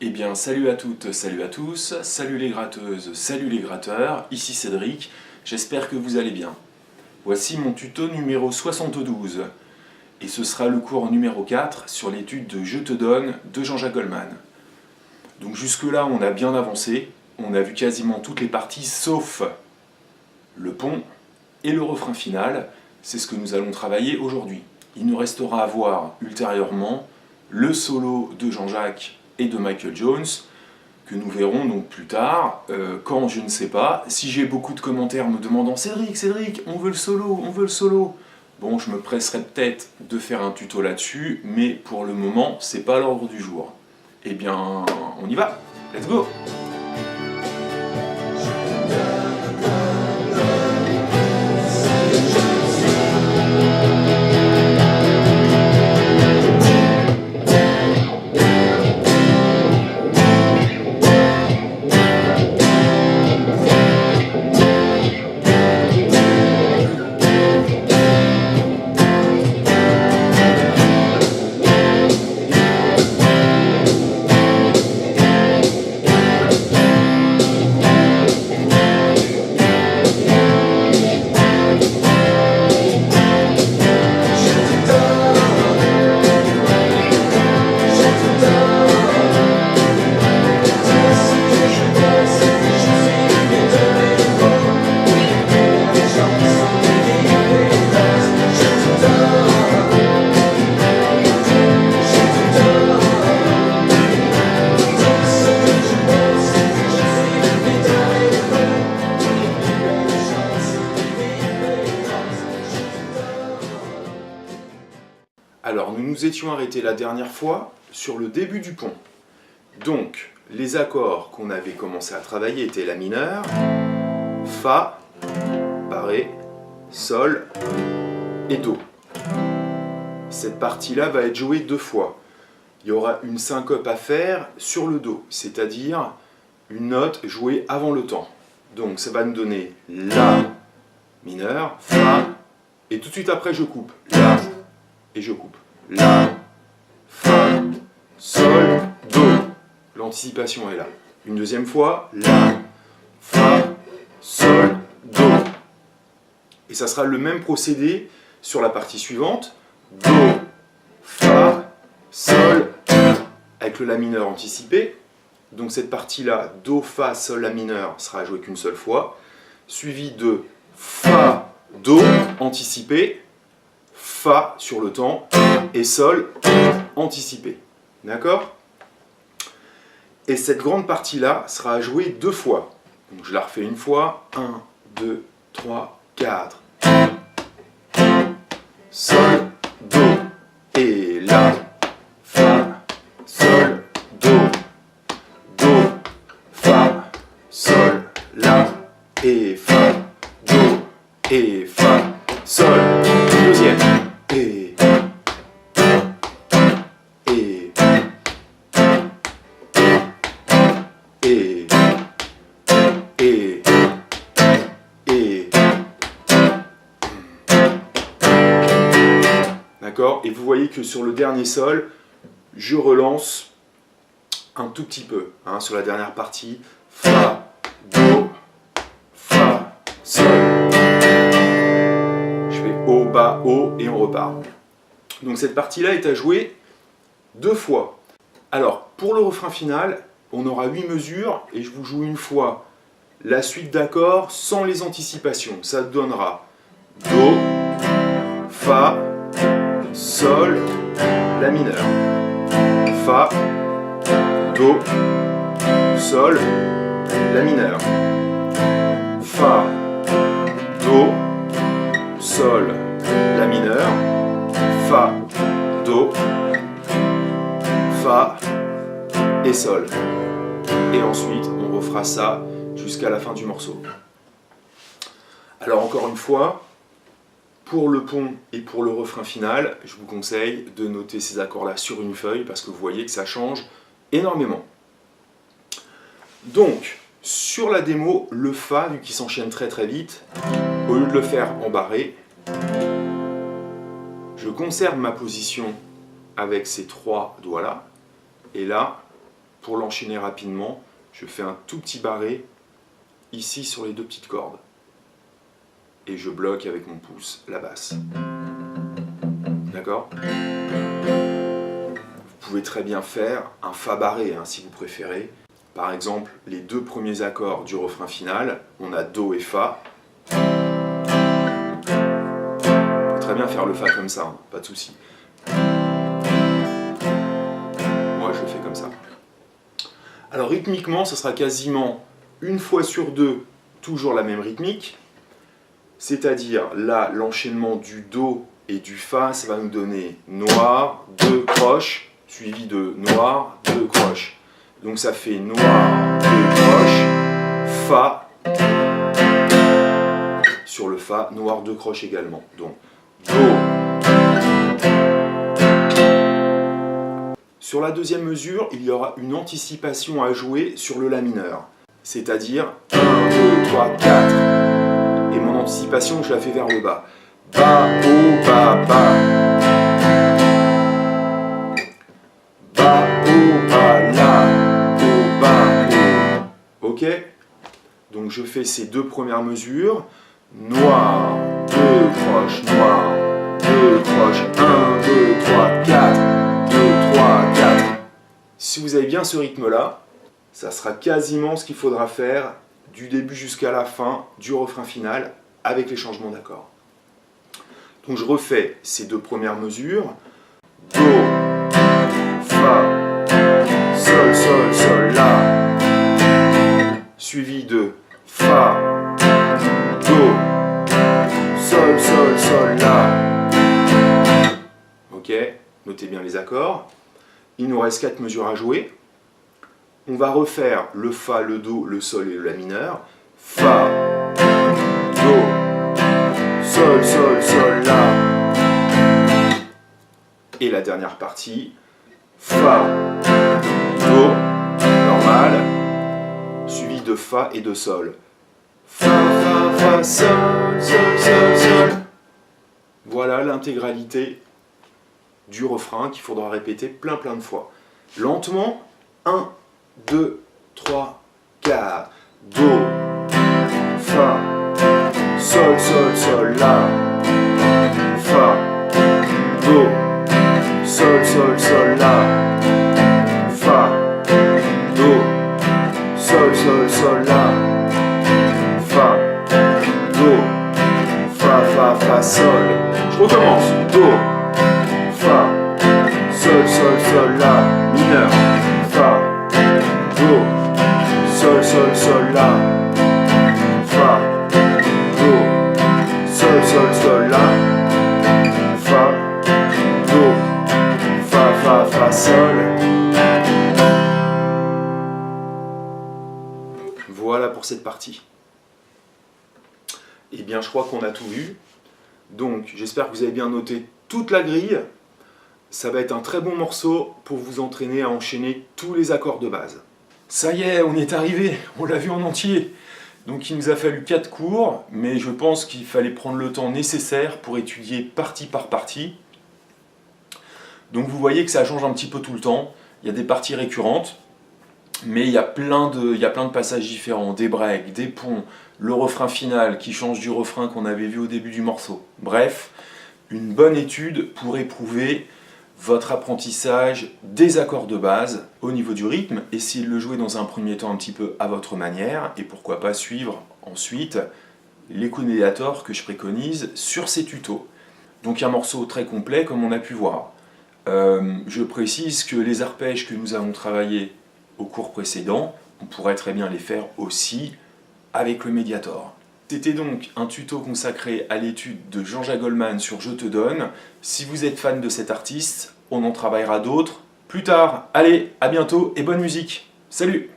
Eh bien, salut à toutes, salut à tous, salut les gratteuses, salut les gratteurs, ici Cédric, j'espère que vous allez bien. Voici mon tuto numéro 72, et ce sera le cours numéro 4 sur l'étude de Je te donne de Jean-Jacques Goldman. Donc jusque-là, on a bien avancé, on a vu quasiment toutes les parties sauf le pont et le refrain final, c'est ce que nous allons travailler aujourd'hui. Il nous restera à voir ultérieurement le solo de Jean-Jacques et de Michael Jones, que nous verrons donc plus tard, quand je ne sais pas. Si j'ai beaucoup de commentaires me demandant « Cédric, on veut le solo, on veut le solo !» Bon, je me presserai peut-être de faire un tuto là-dessus, mais pour le moment, c'est pas à l'ordre du jour. Eh bien, on y va, let's go! Alors, nous nous étions arrêtés la dernière fois sur le début du pont. Donc, les accords qu'on avait commencé à travailler étaient la mineur, Fa, barré, Sol et Do. Cette partie-là va être jouée deux fois. Il y aura une syncope à faire sur le Do, c'est-à-dire une note jouée avant le temps. Donc, ça va nous donner La mineur, Fa, et tout de suite après, je coupe. La, et je coupe. La, Fa, Sol, Do. L'anticipation est là. Une deuxième fois, La, Fa, Sol, Do. Et ça sera le même procédé sur la partie suivante. Do, Fa, Sol, avec le La mineur anticipé. Donc cette partie-là, Do, Fa, Sol, La mineur, sera jouée qu'une seule fois. Suivi de Fa, Do, anticipé. Fa sur le temps et Sol anticipé. D'accord? Et cette grande partie-là sera jouée deux fois. Donc je la refais une fois. 1, 2, 3, 4. Sol, Do. Et La, Fa, Sol, Do. Do, Fa, Sol, La. Et Fa, Do. Et Fa, Sol. Deuxième. Et. D'accord? Et vous voyez que sur le dernier Sol, je relance un tout petit peu, hein, sur la dernière partie. Fa, Do, Fa, Sol. Je fais Haut, bas, haut et on repart. Donc cette partie-là est à jouer deux fois. Alors, pour le refrain final, on aura 8 mesures et je vous joue une fois la suite d'accords sans les anticipations. Ça donnera Do, Fa, Sol, La mineur. Fa, Do, Sol, La mineur. Fa, Do, Sol, La mineur. Fa, Do, Fa et Sol. Et ensuite, on refera ça jusqu'à la fin du morceau. Alors encore une fois, pour le pont et pour le refrain final, je vous conseille de noter ces accords-là sur une feuille parce que vous voyez que ça change énormément. Donc, sur la démo, le Fa, vu qu'il s'enchaîne très très vite, au lieu de le faire en barré, je conserve ma position avec ces trois doigts-là, et là, pour l'enchaîner rapidement, je fais un tout petit barré ici sur les 2 petites cordes. Et je bloque avec mon pouce la basse. D'accord? Vous pouvez très bien faire un Fa barré si vous préférez. Par exemple, les 2 premiers accords du refrain final, on a Do et Fa. On peut très bien faire le Fa comme ça, pas de souci. Moi, je le fais comme ça. Alors rythmiquement, ce sera quasiment une fois sur 2, toujours la même rythmique. C'est-à-dire, là, l'enchaînement du Do et du Fa, ça va nous donner noir, 2 croches, suivi de noir, 2 croches. Donc ça fait noir, 2 croches, Fa, sur le Fa, noir, 2 croches également. Donc, Do. Sur la deuxième mesure, il y aura une anticipation à jouer sur le La mineur. C'est-à-dire 1, 2, 3, 4. Et mon anticipation, je la fais vers le bas. Ba, O, ba, ba. Ba, O, ba, la. O, ba, O. Ok? Donc je fais ces 2 premières mesures. Noir, 2 croches, noir, 2 croches, 1, 2, 3, 4. 2, 3, 4. Si vous avez bien ce rythme-là, ça sera quasiment ce qu'il faudra faire du début jusqu'à la fin du refrain final avec les changements d'accords. Donc je refais ces 2 premières mesures. Do, Fa, Sol, Sol, Sol, La. Suivi de Fa, Do, Sol, Sol, Sol, La. Ok, notez bien les accords. Il nous reste 4 mesures à jouer. On va refaire le Fa, le Do, le Sol et le La mineur. Fa, Do, Sol, Sol, Sol, La. Et la dernière partie, Fa, Do, normal, suivi de Fa et de Sol. Fa, Fa, Fa, Sol, Sol, Sol, Sol. Voilà l'intégralité du refrain qu'il faudra répéter plein de fois. Lentement, 1, 2, 3, 4. Do, Fa, Sol, Sol, Sol, La. Fa, Do, Sol, Sol, Sol, La. Fa, Do, Sol, Sol, Sol, La. Fa, Do, Fa, Fa, Fa, Sol. Je recommence. Do, Fa, Sol, Sol, Sol, La, mineur. Fa, Do, Sol, Sol, Sol, La. Fa, Do, Sol, Sol, Sol, La. Fa, Do, Fa, Fa, Fa, Sol. Voilà pour cette partie. Eh bien, je crois qu'on a tout vu. Donc, j'espère que vous avez bien noté toute la grille. Ça va être un très bon morceau pour vous entraîner à enchaîner tous les accords de base. Ça y est, on y est arrivé, on l'a vu en entier. Donc il nous a fallu 4 cours, mais je pense qu'il fallait prendre le temps nécessaire pour étudier partie par partie. Donc vous voyez que ça change un petit peu tout le temps. Il y a des parties récurrentes, mais il y a plein de passages différents, des breaks, des ponts, le refrain final qui change du refrain qu'on avait vu au début du morceau. Bref, une bonne étude pour éprouver votre apprentissage des accords de base au niveau du rythme. Essayez de le jouer dans un premier temps un petit peu à votre manière et pourquoi pas suivre ensuite les coups de médiator que je préconise sur ces tutos. Donc un morceau très complet comme on a pu voir. Je précise que les arpèges que nous avons travaillés au cours précédent, on pourrait très bien les faire aussi avec le médiator. C'était donc un tuto consacré à l'étude de Jean-Jacques Goldman sur Je te donne. Si vous êtes fan de cet artiste, on en travaillera d'autres plus tard. Allez, à bientôt et bonne musique. Salut!